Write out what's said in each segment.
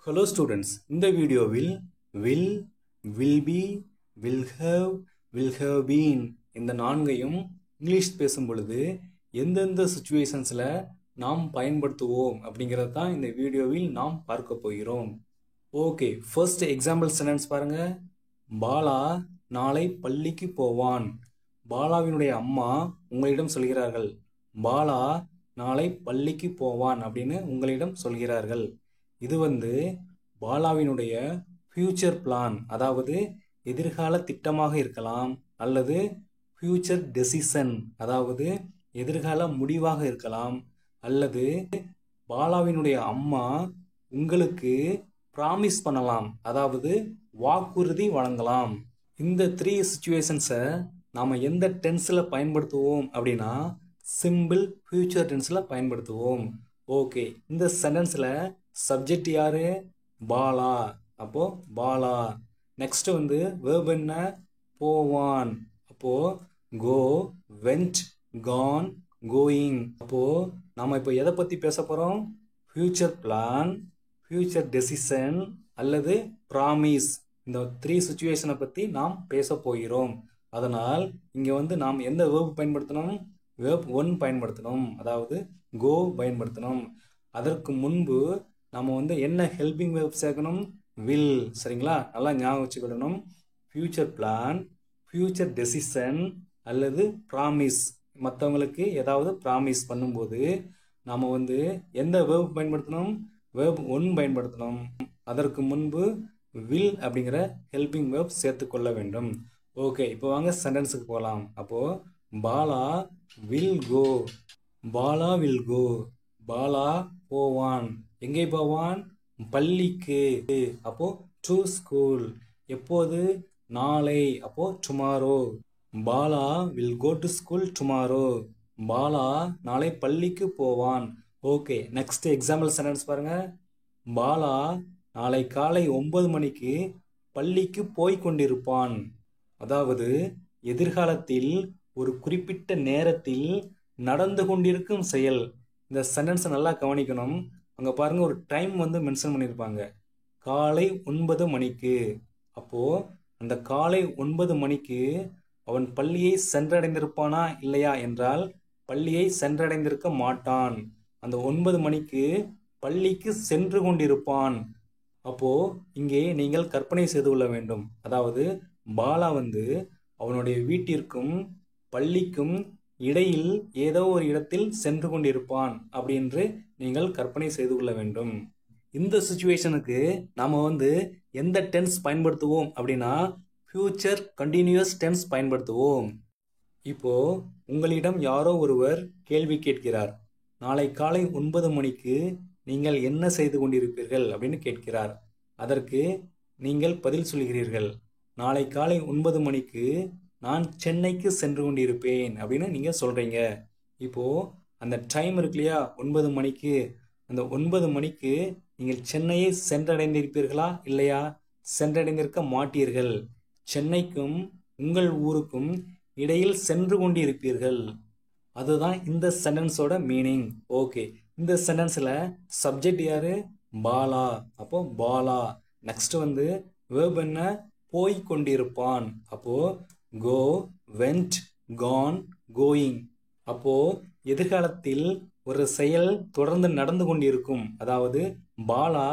Hello students, இந்த வீடியோவில் will be, will have been இந்த நான்கையும் இங்கிலீஷ் பேசும் பொழுது எந்தெந்த சிச்சுவேஷன்ஸ்ல நாம் பயன்படுத்துவோம் அப்படிங்கறத தான் இந்த வீடியோவில் நாம் பார்க்க போகிறோம். ஓகே, ஃபர்ஸ்ட் எக்ஸாம்பிள் சென்டென்ஸ் பாருங்க. பாலா நாளை பள்ளிக்கு போவான். பாலாவினுடைய அம்மா உங்களிடம் சொல்கிறார்கள், பாலா நாளை பள்ளிக்கு போவான் அப்படின்னு உங்களிடம் சொல்கிறார்கள். இது பாலாவினுடைய ஃபியூச்சர் பிளான், அதாவது எதிர்கால திட்டமாக இருக்கலாம், அல்லது ஃபியூச்சர் டெசிஷன், அதாவது எதிர்கால முடிவாக இருக்கலாம், அல்லது பாலாவினுடைய அம்மா உங்களுக்கு ப்ராமிஸ் பண்ணலாம், அதாவது வாக்குறுதி வழங்கலாம். இந்த 3 சிச்சுவேஷன்ஸை நாம் எந்த டென்ஸில் பயன்படுத்துவோம் அப்படின்னா சிம்பிள் ஃபியூச்சர் டென்ஸில் பயன்படுத்துவோம். ஓகே, இந்த சென்டென்ஸில் சப்ஜெக்ட் யாரு? பாலா. அப்போ பாலா. நெக்ஸ்ட் verb என்ன? போவான். அப்போ கோ, வென்ட், கான், கோயிங். அப்போ நாம இப்போ எதை பத்தி பேச போறோம்? ஃபியூச்சர் பிளான், ஃபியூச்சர் டெசிஷன் அல்லது ப்ராமிஸ். இந்த 3 சிச்சுவேஷனை பத்தி நாம் பேச போகிறோம். அதனால் இங்க நாம் எந்த verb பயன்படுத்தணும்? verb 1 பயன்படுத்தணும், அதாவது கோ பயன்படுத்தணும். அதற்கு முன்பு நம்ம என்ன ஹெல்பிங் வேர்ப் சேர்க்கணும்? வில். சரிங்களா? நல்லா ஞாபகம் வச்சுக்கிடணும். ஃபியூச்சர் பிளான், ஃபியூச்சர் டெசிஷன் அல்லது ப்ராமிஸ். மற்றவங்களுக்கு ஏதாவது ப்ராமிஸ் பண்ணும்போது நாம் எந்த வேர்ப் பயன்படுத்தணும்? வேர்ப் 1 பயன்படுத்தணும். அதற்கு முன்பு வில் அப்படிங்கிற ஹெல்பிங் வேர்ப் சேர்த்து கொள்ள வேண்டும். ஓகே, இப்போ வாங்க சென்டென்ஸுக்கு போகலாம். அப்போ Bala will go. Bala will go. Bala போவான். எங்கே போவான்? பள்ளிக்கு. அப்போ டு ஸ்கூல். எப்போது? நாளை. அப்போ tomorrow. Bala will go to school tomorrow. Bala நாளை பள்ளிக்கு போவான். ஓகே, நெக்ஸ்ட் எக்ஸாம்பிள் சென்டென்ஸ் பாருங்க. பாலா நாளை காலை 9 மணிக்கு பள்ளிக்கு போய் கொண்டிருப்பான். அதாவது எதிர்காலத்தில் ஒரு குறிப்பிட்ட நேரத்தில் நடந்து கொண்டிருக்கும் செயல். இந்த சென்டென்ஸை நல்லா கவனிக்கணும். அங்கே பாருங்க, ஒரு டைம் மென்ஷன் பண்ணியிருப்பாங்க, காலை 9 மணிக்கு. அப்போ அந்த காலை 9 மணிக்கு அவன் பள்ளியை சென்றடைந்திருப்பானா இல்லையா என்றால் பள்ளியை சென்றடைந்திருக்க மாட்டான். அந்த 9 மணிக்கு பள்ளிக்கு சென்று கொண்டிருப்பான். அப்போ இங்கே நீங்கள் கற்பனை செய்து கொள்ள வேண்டும். அதாவது பாலா அவனுடைய வீட்டிற்கும் பள்ளிக்கும் இடையில் ஏதோ ஒரு இடத்தில் சென்று கொண்டிருப்பான் அப்படின்னு நீங்கள் கற்பனை செய்து கொள்ள வேண்டும். இந்த சிச்சுவேஷனுக்கு நாம எந்த டென்ஸ் பயன்படுத்துவோம் அப்படின்னா ஃபியூச்சர் கண்டினியூஸ் டென்ஸ் பயன்படுத்துவோம். இப்போ உங்களிடம் யாரோ ஒருவர் கேள்வி கேட்கிறார். நாளை காலை 9 மணிக்கு நீங்கள் என்ன செய்து கொண்டிருப்பீர்கள் அப்படின்னு கேட்கிறார். அதற்கு நீங்கள் பதில் சொல்கிறீர்கள், நாளை காலை 9 மணிக்கு நான் சென்னைக்கு சென்று கொண்டிருப்பேன் அப்படின்னு நீங்க சொல்றீங்க. இப்போ அந்த டைம் இருக்கு இல்லையா, 9 மணிக்கு. அந்த 9 மணிக்கு நீங்கள் சென்னையை சென்றடைந்திருப்பீர்களா இல்லையா? சென்றடைந்திருக்க மாட்டீர்கள். சென்னைக்கும் உங்கள் ஊருக்கும் இடையில் சென்று கொண்டிருப்பீர்கள். அதுதான் இந்த சென்டென்ஸோட மீனிங். ஓகே, இந்த சென்டென்ஸ்ல சப்ஜெக்ட் யாரு? பாலா. அப்போ பாலா. நெக்ஸ்ட் verb என்ன? போய் கொண்டிருப்பான். அப்போ கோ, வென்ட், கான், கோயிங். அப்போ எதிர்காலத்தில் ஒரு செயல் தொடர்ந்து நடந்து கொண்டிருக்கும். அதாவது பாலா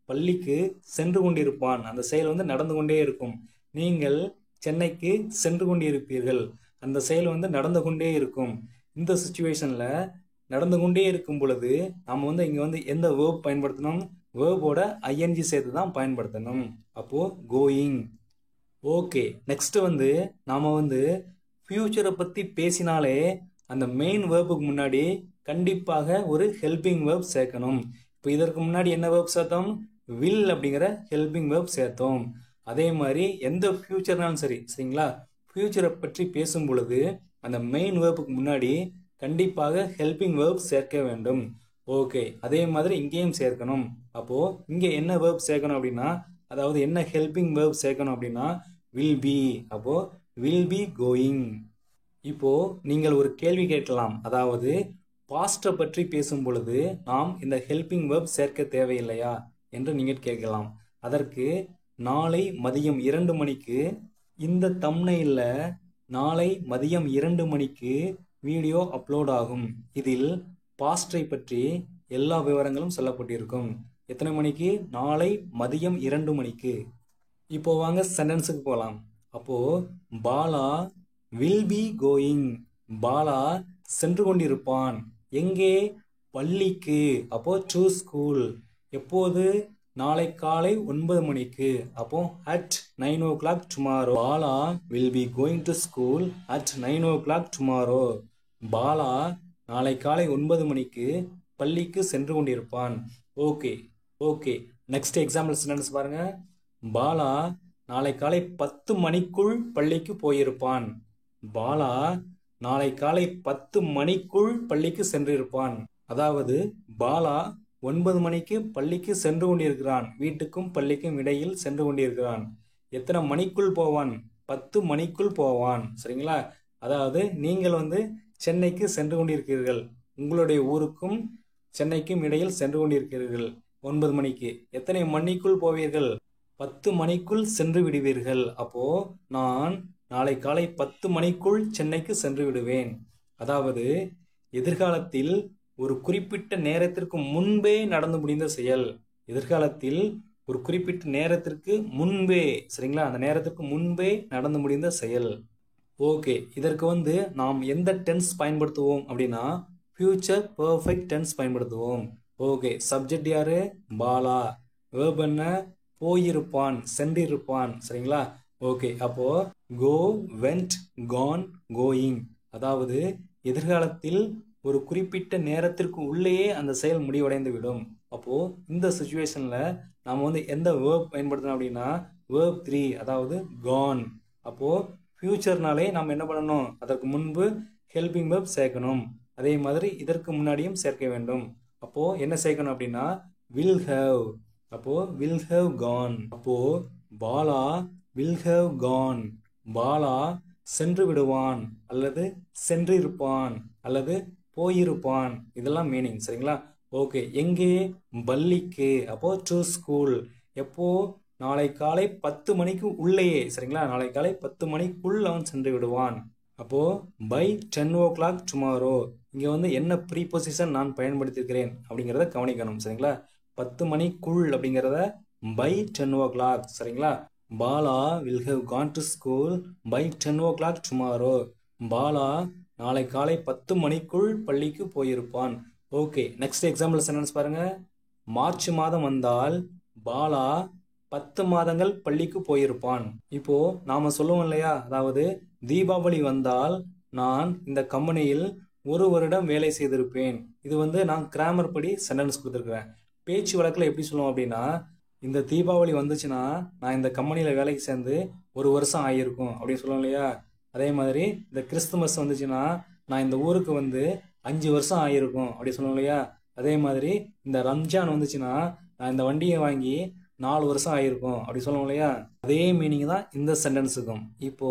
பள்ளிக்கு சென்று கொண்டிருப்பான். அந்த செயல் நடந்து கொண்டே இருக்கும். நீங்கள் சென்னைக்கு சென்று கொண்டிருப்பீர்கள். அந்த செயல் நடந்து கொண்டே இருக்கும். இந்த சிச்சுவேஷன்ல நடந்து கொண்டே இருக்கும் பொழுது நாம இங்க எந்த வேர்ப் பயன்படுத்தணும்? வேர்போட ஐஎன்ஜி சேர்த்து தான் பயன்படுத்தணும். அப்போ கோயிங். ஓகே, நெக்ஸ்ட் நாம ஃபியூச்சரை பத்தி பேசினாலே அந்த மெயின் வேர்புக்கு முன்னாடி கண்டிப்பாக ஒரு ஹெல்பிங் வேர்ப் சேர்க்கணும். இப்போ இதற்கு முன்னாடி என்ன வேர்ப் சேர்த்தோம்? வில் அப்படிங்கிற ஹெல்பிங் வேர்ப் சேர்த்தோம். அதே மாதிரி எந்த ஃபியூச்சர்னாலும் சரி, சரிங்களா, ஃபியூச்சரை பற்றி பேசும் பொழுது அந்த மெயின் வேர்புக்கு முன்னாடி கண்டிப்பாக ஹெல்பிங் வேர்ப் சேர்க்க வேண்டும். ஓகே, அதே மாதிரி இங்கேயும் சேர்க்கணும். அப்போ இங்க என்ன வேர்ப் சேர்க்கணும் அப்படின்னா, அதாவது என்ன ஹெல்பிங் வேர்ப் சேர்க்கணும் அப்படின்னா வில் பி. அப்போ வில் பி கோயிங். இப்போ நீங்கள் ஒரு கேள்வி கேட்கலாம், அதாவது பாஸ்ட்டை பற்றி பேசும் பொழுது நாம் இந்த ஹெல்பிங் வேர்ப் சேர்க்க தேவையில்லையா? என்று நீங்கள் கேட்கலாம். அதற்கு நாளை மதியம் 2 மணிக்கு இந்த தம்ப்நெயில்ல நாளை மதியம் 2 மணிக்கு வீடியோ அப்லோட் ஆகும். இதில் பாஸ்டரை பற்றி எல்லா விவரங்களும் சொல்லப்பட்டிருக்கும். எத்தனை மணிக்கு? நாளை மதியம் 2 மணிக்கு. இப்போ வாங்க சென்டென்ஸுக்கு போகலாம். அப்போ Bala will be going. Bala சென்று கொண்டிருப்பான். எங்கே? பள்ளிக்கு. அப்போ டு ஸ்கூல். எப்போது? நாளை காலை 9 மணிக்கு. அப்போ at 9 o'clock tomorrow. Bala will be going to school at 9 o'clock tomorrow. Bala நாளை காலை 9 மணிக்கு பள்ளிக்கு சென்று கொண்டிருப்பான். Okay okay. Next example sentence பாருங்க. பாலா நாளை காலை 10 மணிக்குள் பள்ளிக்கு போயிருப்பான். பாலா நாளை காலை 10 மணிக்குள் பள்ளிக்கு சென்றிருப்பான். அதாவது பாலா 9 மணிக்கு பள்ளிக்கு சென்று கொண்டிருக்கிறான். வீட்டுக்கும் பள்ளிக்கும் இடையில் சென்று கொண்டிருக்கிறான். எத்தனை மணிக்குள் போவான்? 10 மணிக்குள் போவான். சரிங்களா? அதாவது நீங்கள் சென்னைக்கு சென்று கொண்டிருக்கிறீர்கள். உங்களுடைய ஊருக்கும் சென்னைக்கும் இடையில் சென்று கொண்டிருக்கிறீர்கள் 9 மணிக்கு. எத்தனை மணிக்குள் போவீர்கள்? 10 மணிக்குள் சென்று விடுவீர்கள். அப்போ நான் நாளை காலை 10 மணிக்குள் சென்னைக்கு சென்று விடுவேன். அதாவது எதிர்காலத்தில் ஒரு குறிப்பிட்ட நேரத்திற்கு முன்பே நடந்து முடிந்த செயல். எதிர்காலத்தில் ஒரு குறிப்பிட்ட நேரத்திற்கு முன்பே, சரிங்களா, அந்த நேரத்திற்கு முன்பே நடந்து முடிந்த செயல். ஓகே, இதற்கு நாம் எந்த டென்ஸ் பயன்படுத்துவோம் அப்படின்னா ஃபியூச்சர் பெர்ஃபெக்ட் டென்ஸ் பயன்படுத்துவோம். ஓகே, சப்ஜெக்ட் யாரு? பாலா. வேர்ப் என்ன? போயிருப்பான், சென்றிருப்பான். சரிங்களா? ஓகே, அப்போ கோ, வெண்ட், கான், கோயிங். அதாவது எதிர்காலத்தில் ஒரு குறிப்பிட்ட நேரத்திற்கு உள்ளேயே அந்த செயல் முடிவடைந்து விடும். அப்போ இந்த சுச்சுவேஷன்ல நாம எந்த வேர்ப் பயன்படுத்தணும் அப்படின்னா வேர்ப் 3, அதாவது கான். அப்போ ஃபியூச்சர்னாலே நாம் என்ன பண்ணணும்? அதற்கு முன்பு ஹெல்பிங் வேர்ப் சேர்க்கணும். அதே மாதிரி இதற்கு முன்னாடியும் சேர்க்க வேண்டும். அப்போ என்ன சேர்க்கணும் அப்படின்னா வில் ஹேவ். அப்போ வில் ஹேவ் கான். அப்போ பாலா வில் ஹேவ் கான். பாலா சென்று விடுவான் அல்லது சென்றிருப்பான் அல்லது போயிருப்பான். இதெல்லாம் மீனிங். சரிங்களா? ஓகே, எங்கே? பள்ளிக்கு. அப்போ டு ஸ்கூல். எப்போ? நாளை காலை 10 மணிக்கு உள்ளேயே. சரிங்களா? நாளை காலை 10 மணிக்குள் அவன் சென்று விடுவான். அப்போ பை 10 o'clock tomorrow. இங்க என்ன ப்ரீபொசிஷன் நான் பயன்படுத்தியிருக்கிறேன் அப்படிங்கிறத கவனிக்கணும். சரிங்களா? 10 மணிக்குள் அப்படிங்கிறத பை 10 o'clock. சரிங்களா? Bala will have gone to school by 10 o'clock tomorrow. Bala நாளை காலை 10 மணிக்குள் பள்ளிக்கு போயிருப்பான். ஓகே, நெக்ஸ்ட் எக்ஸாம்பிள் சென்டென்ஸ் பாருங்க. மார்ச் மாதம் வந்தால் பாலா 10 மாதங்கள் பள்ளிக்கு போயிருப்பான். இப்போ நாம சொல்லுவோம் இல்லையா, அதாவது தீபாவளி வந்தால் நான் இந்த கம்பெனியில் 1 வருடம் வேலை செய்திருப்பேன். இது நான் கிராமர் படி சென்டென்ஸ் கொடுத்துருக்கிறேன். பேச்சு வழக்கில் எப்படி சொல்லுவோம் அப்படின்னா, இந்த தீபாவளி வந்துச்சுன்னா நான் இந்த கம்பெனியில் வேலைக்கு சேர்ந்து 1 வருஷம் ஆகியிருக்கும் அப்படின்னு சொல்லுவோம் இல்லையா. அதே மாதிரி இந்த கிறிஸ்துமஸ் வந்துச்சுன்னா நான் இந்த ஊருக்கு 5 வருஷம் ஆகியிருக்கும் அப்படி சொல்லுவோம் இல்லையா. அதே மாதிரி இந்த ரம்ஜான் வந்துச்சுன்னா நான் இந்த வண்டியை வாங்கி 4 வருஷம் ஆகியிருக்கும் அப்படி சொல்லுவோம் இல்லையா. அதே மீனிங் தான் இந்த சென்டென்ஸுக்கும். இப்போ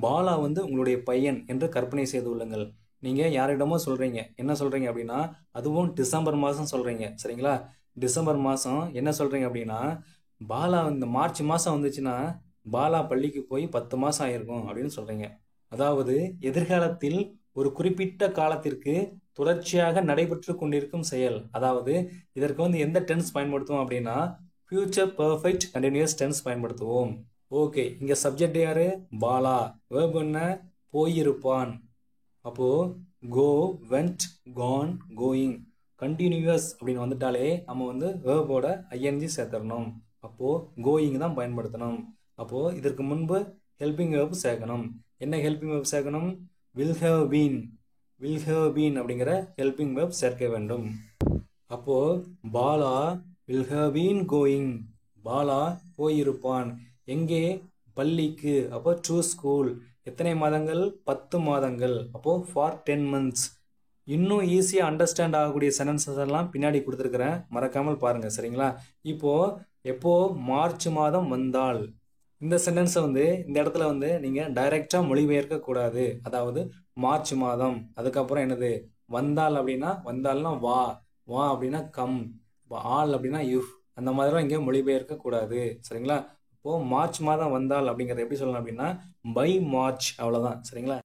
பாலா உங்களுடைய பையன் என்று கற்பனை செய்து கொள்ளுங்கள். நீங்க யாரிடமோ சொல்றீங்க. என்ன சொல்றீங்க அப்படின்னா அதுவும் டிசம்பர் மாதம் சொல்றீங்க. சரிங்களா? டிசம்பர் மாதம் என்ன சொல்றீங்க அப்படின்னா பாலா இந்த மார்ச் மாதம் வந்துச்சுன்னா பாலா பள்ளிக்கு போய் 10 மாதம் ஆகியிருக்கும் அப்படின்னு சொல்றீங்க. அதாவது எதிர்காலத்தில் ஒரு குறிப்பிட்ட காலத்திற்கு தொடர்ச்சியாக நடைபெற்று கொண்டிருக்கும் செயல். அதாவது இதற்கு எந்த டென்ஸ் பயன்படுத்துவோம் அப்படின்னா ஃபியூச்சர் பெர்ஃபெக்ட் கண்டினியூஸ் டென்ஸ் பயன்படுத்துவோம். ஓகே, இங்க சப்ஜெக்ட் யாரு? பாலா. வேர்ப் என்ன? போயிருப்பான். அப்போ கோ, வெண்ட், கான், கோயிங். கண்டினியூஸ் அப்படின்னு வந்துட்டாலே நம்ம வேர்போட ஐஎன்ஜி சேர்த்துடணும். அப்போ கோயிங் தான் பயன்படுத்தணும். அப்போ இதற்கு முன்பு ஹெல்பிங் வேர்ப் சேர்க்கணும். என்ன ஹெல்பிங் வேர்ப் சேர்க்கணும்? Will have been. Will have been அப்படிங்கிற ஹெல்பிங் வேர்ப் சேர்க்க வேண்டும். அப்போ Bala will have been going. Bala போயிருப்பான். எங்கே? பள்ளிக்கு. அப்போ டு ஸ்கூல். எத்தனை மாதங்கள்? 10 மாதங்கள். அப்போ ஃபார் 10 months. இன்னும் ஈஸியாக அண்டர்ஸ்டாண்ட் ஆகக்கூடிய சென்டென்சஸ் எல்லாம் பின்னாடி கொடுத்துருக்கிறேன், மறக்காமல் பாருங்க. சரிங்களா? இப்போ எப்போ? மார்ச் மாதம் வந்தால். இந்த சென்டென்ஸை இந்த இடத்துல நீங்கள் டைரெக்டாக மொழிபெயர்க்க கூடாது. அதாவது மார்ச் மாதம், அதுக்கப்புறம் என்னது? வந்தால் அப்படின்னா வந்தால்னா வா, வா அப்படின்னா கம், ஆல் அப்படின்னா இஃப், அந்த மாதிரிலாம் இங்கே மொழிபெயர்க்க கூடாது. சரிங்களா? இப்போது மார்ச் மாதம் வந்தால் அப்படிங்கிறத எப்படி சொல்லலாம் அப்படின்னா பை மார்ச், அவ்வளோதான். சரிங்களா?